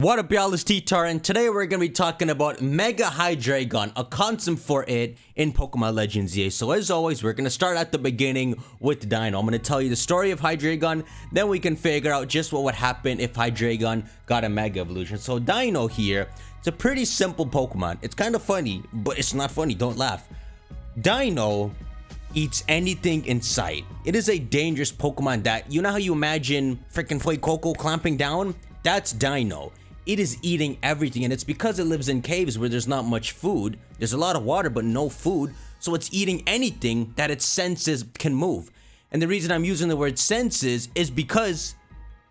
What up, y'all? It's T-Tar, and today we're going to be talking about Mega Hydreigon, a concept for it in Pokemon Legends EA. So as always, we're going to start at the beginning with Deino. I'm going to tell you the story of Hydreigon, then we can figure out just what would happen if Hydreigon got a Mega Evolution. So Deino here, it's a pretty simple Pokemon. It's kind of funny, but it's not funny, don't laugh. Deino eats anything in sight. It is a dangerous Pokemon that, you know how you imagine freaking Fuecoco clamping down? That's Deino. It is eating everything, and it's because it lives in caves where there's not much food. There's a lot of water but no food, so it's eating anything that its senses can move. And the reason I'm using the word senses is because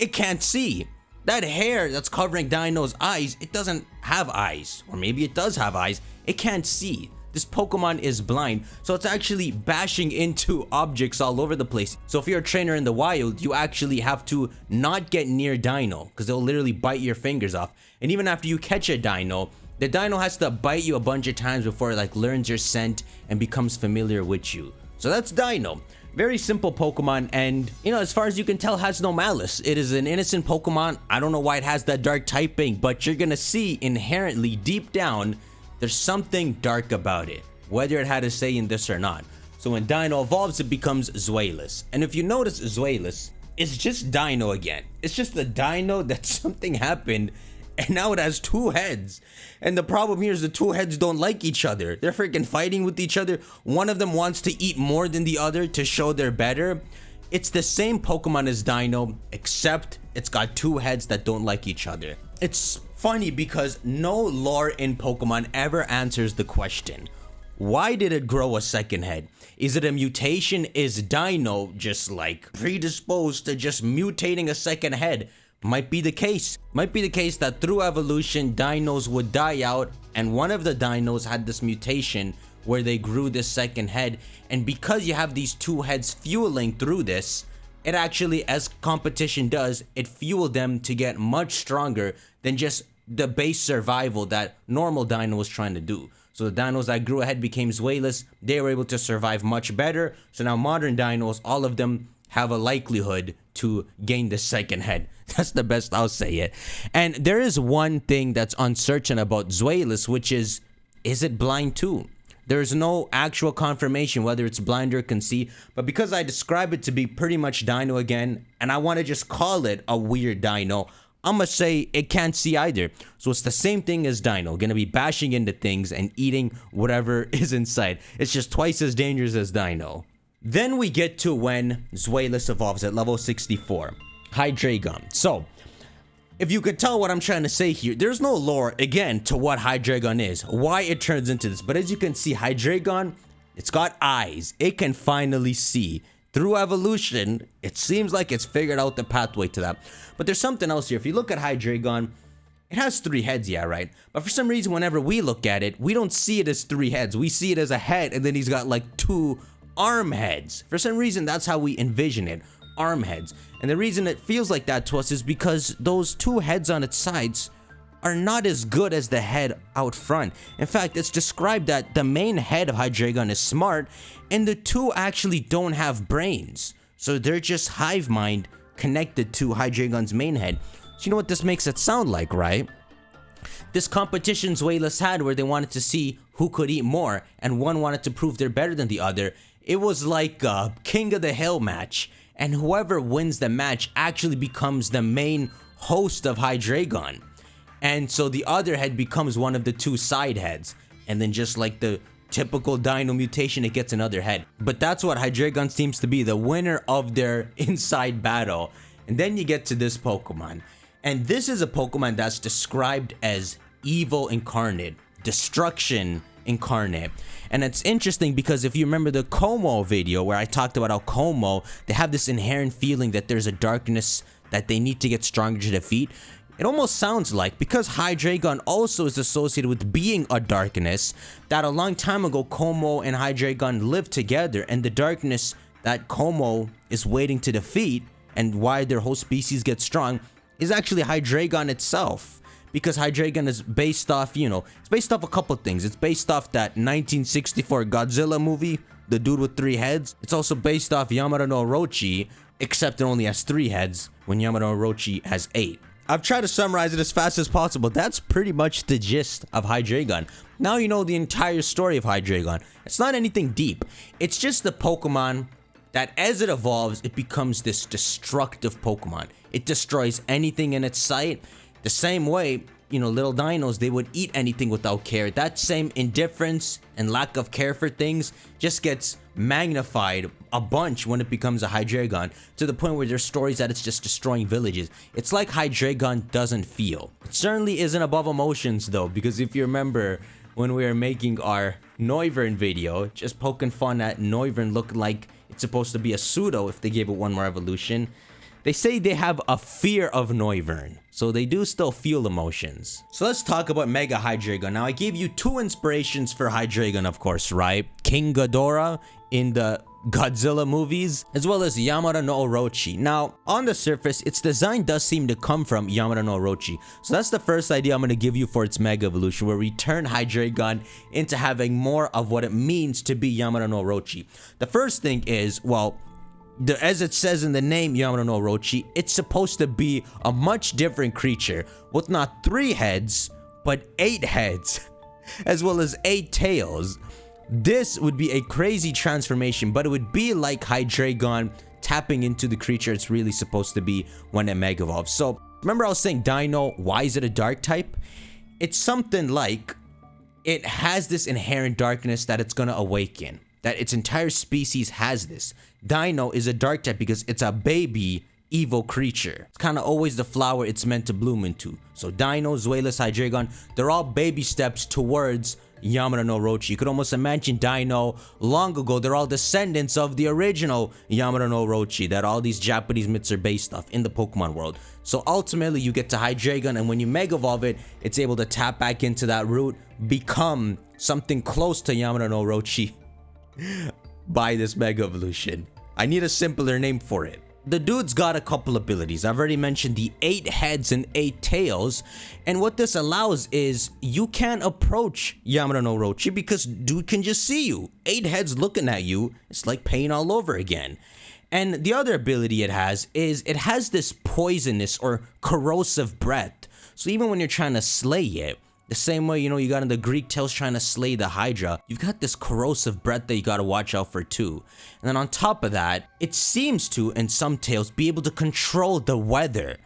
it can't see. That hair that's covering Deino's eyes, it doesn't have eyes, or maybe it does have eyes. It can't see. This Pokemon is blind, so it's actually bashing into objects all over the place. So if you're a trainer in the wild, you actually have to not get near Deino, because they'll literally bite your fingers off. And even after you catch a Deino, the Deino has to bite you a bunch of times before it like learns your scent and becomes familiar with you. So that's Deino. Very simple Pokemon, and you know, as far as you can tell, has no malice. It is an innocent Pokemon. I don't know why it has that dark typing, but you're gonna see inherently deep down there's something dark about it, whether it had a say in this or not. So when Deino evolves, it becomes Zweilous. And if you notice, Zweilous is just Deino again. It's just a Deino that something happened and now it has two heads. And the problem here is the two heads don't like each other. They're freaking fighting with each other. One of them wants to eat more than the other to show they're better. It's the same Pokemon as Deino, except it's got two heads that don't like each other. It's funny because no lore in Pokemon ever answers the question, why did it grow a second head? Is it a mutation? Is Deino just like predisposed to just mutating a second head? Might be the case. Might be the case that through evolution, Deinos would die out, and one of the Deinos had this mutation where they grew this second head, and because you have these two heads fueling through this, it actually, as competition does, it fueled them to get much stronger than just the base survival that normal Deino was trying to do. So the Deinos that grew ahead became Zweilous. They were able to survive much better. So now modern Deinos, all of them have a likelihood to gain the second head. That's the best I'll say it. And there is one thing that's uncertain about Zweilous, which is it blind too? There's no actual confirmation whether it's blind or can see, but because I describe it to be pretty much Deino again, and I want to just call it a weird Deino, I'm gonna say it can't see either. So it's the same thing as Deino, gonna be bashing into things and eating whatever is inside. It's just twice as dangerous as Deino. Then we get to when Zweilous evolves at level 64, Hydreigon. So if you could tell what I'm trying to say here, there's no lore, again, to what Hydreigon is, why it turns into this. But as you can see, Hydreigon, it's got eyes. It can finally see. Through evolution, it seems like it's figured out the pathway to that. But there's something else here. If you look at Hydreigon, it has three heads, yeah, right? But for some reason, whenever we look at it, we don't see it as three heads. We see it as a head, and then he's got like two arm heads. For some reason, that's how we envision it. Arm heads. And the reason it feels like that to us is because those two heads on its sides are not as good as the head out front. In fact, it's described that the main head of Hydreigon is smart, and the two actually don't have brains. So they're just hive mind connected to Hydreigon's main head. So you know what this makes it sound like, right? This competition Zweilous had where they wanted to see who could eat more, and one wanted to prove they're better than the other. It was like a King of the Hill match. And whoever wins the match actually becomes the main host of Hydreigon. And so the other head becomes one of the two side heads. And then just like the typical Deino mutation, it gets another head. But that's what Hydreigon seems to be, the winner of their inside battle. And then you get to this Pokemon. And this is a Pokemon that's described as evil incarnate, destruction incarnate. And it's interesting because if you remember the Kommo-o video where I talked about how Kommo-o, they have this inherent feeling that there's a darkness that they need to get stronger to defeat. It almost sounds like, because Hydreigon also is associated with being a darkness, that a long time ago Kommo-o and Hydreigon lived together, and the darkness that Kommo-o is waiting to defeat and why their whole species gets strong is actually Hydreigon itself. Because Hydreigon is based off, you know, it's based off a couple things. It's based off that 1964 Godzilla movie, the dude with three heads. It's also based off Yamada no Orochi, except it only has three heads when Yamada no Orochi has 8. I've tried to summarize it as fast as possible. That's pretty much the gist of Hydreigon. Now you know the entire story of Hydreigon. It's not anything deep. It's just the Pokemon that as it evolves, it becomes this destructive Pokemon. It destroys anything in its sight. The same way, you know, little dinos, they would eat anything without care. That same indifference and lack of care for things just gets magnified a bunch when it becomes a Hydreigon, to the point where there's stories that it's just destroying villages. It's like Hydreigon doesn't feel. It certainly isn't above emotions though, because if you remember when we were making our Noivern video, just poking fun at Noivern looking like it's supposed to be a pseudo if they gave it one more evolution, they say they have a fear of Noivern, so they do still feel emotions. So let's talk about Mega Hydreigon. Now I gave you two inspirations for Hydreigon, of course, right? King Ghidorah in the Godzilla movies, as well as Yamada no Orochi. Now, on the surface, its design does seem to come from Yamada no Orochi. So that's the first idea I'm going to give you for its Mega Evolution, where we turn Hydreigon into having more of what it means to be Yamada no Orochi. The first thing is, well, as it says in the name Yamada no Orochi, it's supposed to be a much different creature with not 3 heads, but 8 heads, as well as 8 tails. This would be a crazy transformation, but it would be like Hydreigon tapping into the creature it's really supposed to be when it Mega Evolves. So, remember I was saying Deino, why is it a dark type? It's something like it has this inherent darkness that it's gonna awaken. That its entire species has this. Deino is a dark type because it's a baby evil creature. It's kind of always the flower it's meant to bloom into. So Deino, Zweilous, Hydreigon, they're all baby steps towards Yamada no Orochi. You could almost imagine Deino long ago. They're all descendants of the original Yamada no Orochi that all these Japanese myths are based off in the Pokemon world. So ultimately you get to Hydreigon, and when you Mega Evolve it, it's able to tap back into that root, become something close to Yamada no Orochi by this Mega Evolution. I need a simpler name for it. The dude's got a couple abilities. I've already mentioned the 8 heads and 8 tails, and what this allows is you can't approach Yamada no Orochi because dude can just see you. 8 heads looking at you, it's like pain all over again. And the other ability it has is it has this poisonous or corrosive breath. So even when you're trying to slay it, the same way, you know, you got in the Greek tales trying to slay the Hydra, you've got this corrosive breath that you gotta watch out for too. And then on top of that, it seems to, in some tales, be able to control the weather,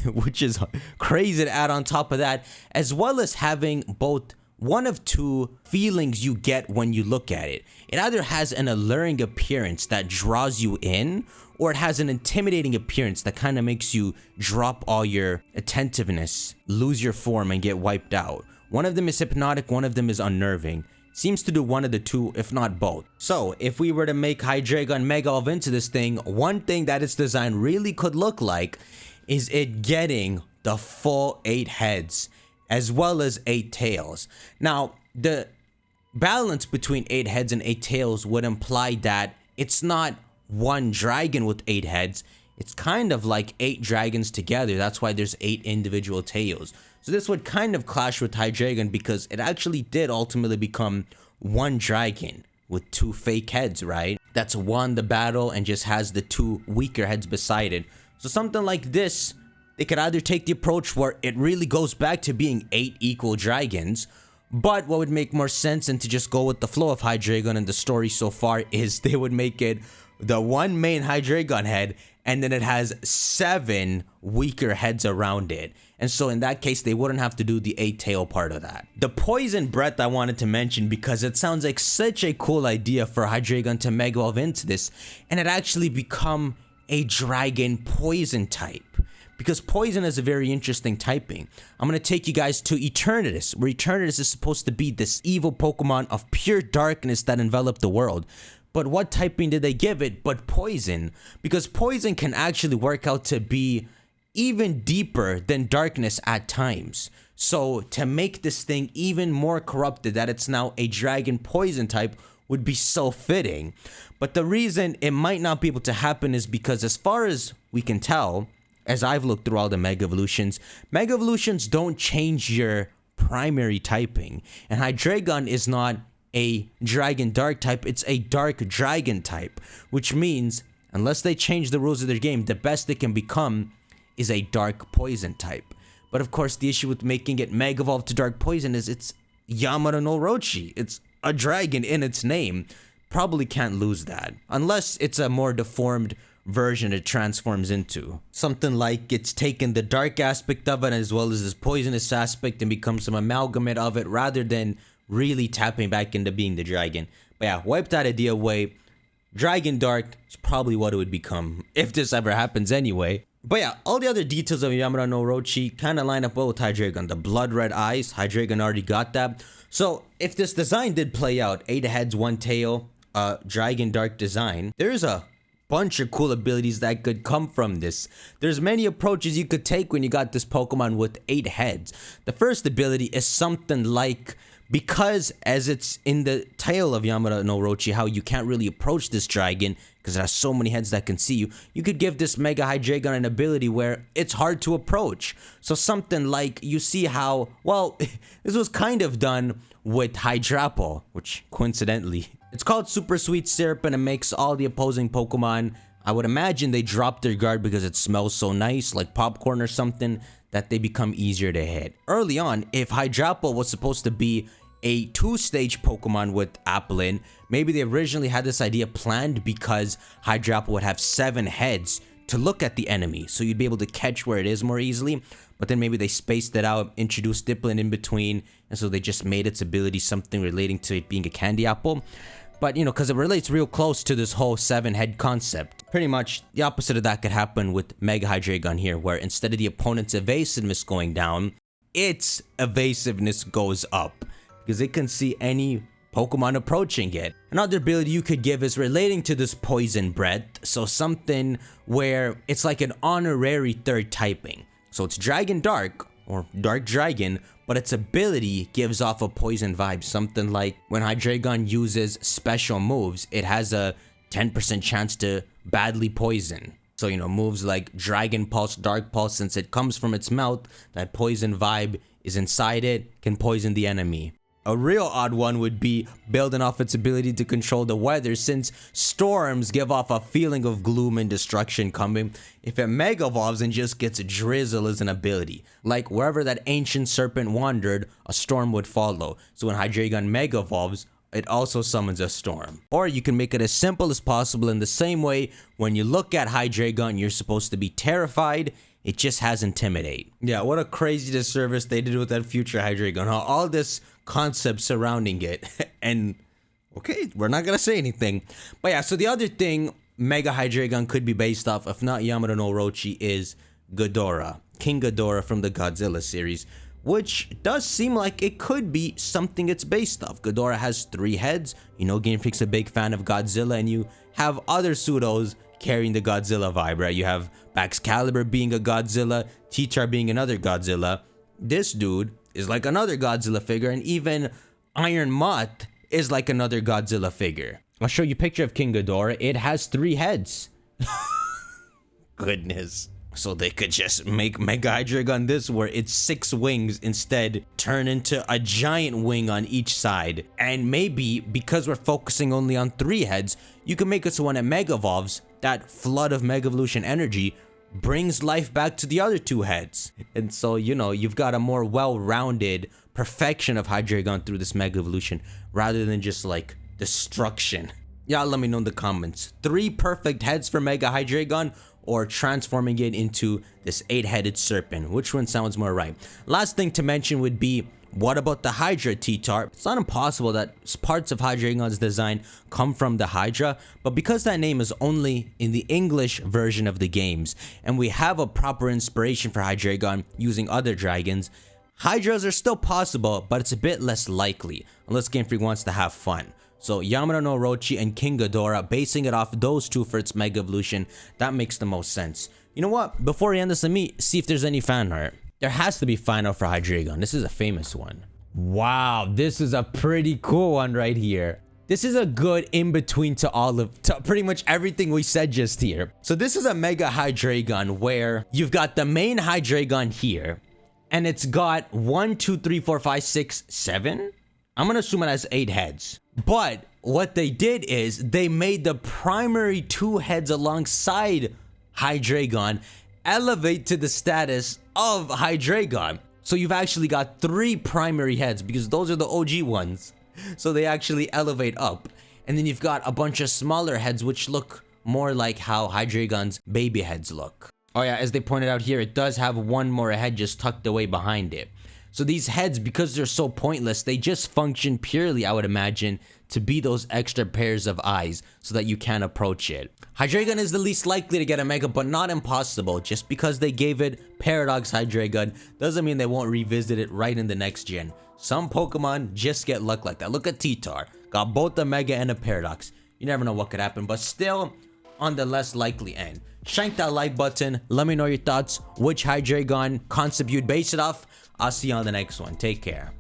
which is crazy to add on top of that, as well as having both one of two feelings you get when you look at it. It either has an alluring appearance that draws you in, or it has an intimidating appearance that kind of makes you drop all your attentiveness, lose your form, and get wiped out. One of them is hypnotic, one of them is unnerving. Seems to do one of the two, if not both. So, if we were to make Hydreigon Mega Evolve into this thing, one thing that its design really could look like is it getting the full 8 heads, as well as 8 tails. Now, the balance between 8 heads and 8 tails would imply that it's not one dragon with 8 heads. It's kind of like 8 dragons together. That's why there's 8 individual tails. So this would kind of clash with Hydreigon because it actually did ultimately become one dragon with 2 fake heads, right? That's won the battle and just has the 2 weaker heads beside it. So something like this, they could either take the approach where it really goes back to being 8 equal dragons, but what would make more sense than to just go with the flow of Hydreigon and the story so far is they would make it the one main Hydreigon head, and then it has 7 weaker heads around it. And so in that case, they wouldn't have to do the 8 tail part of that. The poison breath I wanted to mention because it sounds like such a cool idea for Hydreigon to Mega Evolve into this, and it actually become a dragon poison type. Because poison is a very interesting typing. I'm going to take you guys to Eternatus, where Eternatus is supposed to be this evil Pokemon of pure darkness that enveloped the world. But what typing did they give it but poison? Because poison can actually work out to be even deeper than darkness at times. So to make this thing even more corrupted that it's now a dragon poison type would be so fitting. But the reason it might not be able to happen is because as far as we can tell, as I've looked through all the Mega Evolutions don't change your primary typing. And Hydreigon is not a dragon dark type, it's a dark dragon type, which means unless they change the rules of their game, the best they can become is a dark poison type. But of course, the issue with making it Mega Evolve to Dark Poison is it's Yamato no Orochi. It's a dragon in its name. Probably can't lose that. Unless it's a more deformed version it transforms into. Something like it's taken the dark aspect of it as well as this poisonous aspect and becomes some amalgamate of it rather than really tapping back into being the dragon. But yeah, wipe that idea away. Dragon Dark is probably what it would become if this ever happens anyway. But yeah, all the other details of Yamato no Orochi kind of line up well with Hydreigon. The blood red eyes, Hydreigon already got that. So if this design did play out, 8 heads, 1 tail, Dragon Dark design, there's a bunch of cool abilities that could come from this. There's many approaches you could take when you got this Pokemon with 8 heads. The first ability is something like, because as it's in the tail of Yamato no Orochi, how you can't really approach this dragon because it has so many heads that can see you, you could give this Mega Hydreigon an ability where it's hard to approach. So something like, you see how, well, this was kind of done with Hydrapple, which coincidentally, it's called Super Sweet Syrup and it makes all the opposing Pokemon, I would imagine they drop their guard because it smells so nice, like popcorn or something, that they become easier to hit. Early on, if Hydrapple was supposed to be a 2-stage Pokemon with Applin, maybe they originally had this idea planned because Hydrapple would have 7 heads to look at the enemy, so you'd be able to catch where it is more easily. But then maybe they spaced it out, introduced Dipplin in between, and so they just made its ability something relating to it being a candy apple. But, you know, because it relates real close to this whole 7-head concept. Pretty much the opposite of that could happen with Mega Hydreigon here, where instead of the opponent's evasiveness going down, its evasiveness goes up, because it can see any Pokemon approaching it. Another ability you could give is relating to this poison breath, so something where it's like an honorary 3rd typing. So it's Dragon Dark, or Dark Dragon, but its ability gives off a poison vibe. Something like when Hydreigon uses special moves, it has a 10% chance to badly poison. So, you know, moves like Dragon Pulse, Dark Pulse, since it comes from its mouth, that poison vibe is inside it, can poison the enemy. A real odd one would be building off its ability to control the weather, since storms give off a feeling of gloom and destruction coming. If it Mega Evolves and just gets drizzle as an ability, like wherever that ancient serpent wandered, a storm would follow. So when Hydreigon Mega Evolves, it also summons a storm. Or you can make it as simple as possible in the same way when you look at Hydreigon, you're supposed to be terrified. It just has Intimidate. Yeah, what a crazy disservice they did with that future Hydreigon, huh? All this concept surrounding it. And, okay, we're not gonna say anything. But yeah, so the other thing Mega Hydreigon could be based off, if not Yamato no Orochi, is Ghidorah. King Ghidorah from the Godzilla series, which does seem like it could be something it's based off. Ghidorah has 3 heads. You know, Game Freak's a big fan of Godzilla, and you have other pseudos carrying the Godzilla vibe, right? You have Baxcalibur being a Godzilla, T-Tar being another Godzilla. This dude is like another Godzilla figure, and even Iron Moth is like another Godzilla figure. I'll show you a picture of King Ghidorah. It has 3 heads. Goodness. So they could just make Mega Hydreigon this, where it's 6 wings instead, turn into a giant wing on each side. And maybe, because we're focusing only on 3 heads, you can make it so when it Mega Evolves, that flood of Mega Evolution energy brings life back to the other 2 heads. And so, you know, you've got a more well-rounded perfection of Hydreigon through this Mega Evolution, rather than just like destruction. Y'all let me know in the comments. 3 perfect heads for Mega Hydreigon, or transforming it into this 8-headed serpent. Which one sounds more right? Last thing to mention would be, what about the Hydra T-Tar? It's not impossible that parts of Hydreigon's design come from the Hydra, but because that name is only in the English version of the games, and we have a proper inspiration for Hydreigon using other dragons, Hydras are still possible, but it's a bit less likely, unless Game Freak wants to have fun. So Yamato no Orochi and King Ghidorah, basing it off those 2 for its Mega Evolution, that makes the most sense. You know what? Before we end this, let me see if there's any fan art. There has to be fan art for Hydreigon. This is a famous one. Wow, this is a pretty cool one right here. This is a good in-between to pretty much everything we said just here. So this is a Mega Hydreigon where you've got the main Hydreigon here, and it's got 1, 2, 3, 4, 5, 6, 7? I'm gonna assume it has 8 heads. But what they did is they made the primary 2 heads alongside Hydreigon elevate to the status of Hydreigon. So you've actually got 3 primary heads because those are the OG ones. So they actually elevate up. And then you've got a bunch of smaller heads which look more like how Hydreigon's baby heads look. Oh yeah, as they pointed out here, it does have one more head just tucked away behind it. So these heads, because they're so pointless, they just function purely, I would imagine, to be those extra pairs of eyes so that you can approach it. Hydreigon is the least likely to get a Mega, but not impossible. Just because they gave it Paradox Hydreigon doesn't mean they won't revisit it right in the next gen. Some Pokemon just get luck like that. Look at T-tar. Got both a Mega and a Paradox. You never know what could happen, but still on the less likely end. Shank that like button. Let me know your thoughts. Which Hydreigon concept you'd base it off. I'll see you on the next one. Take care.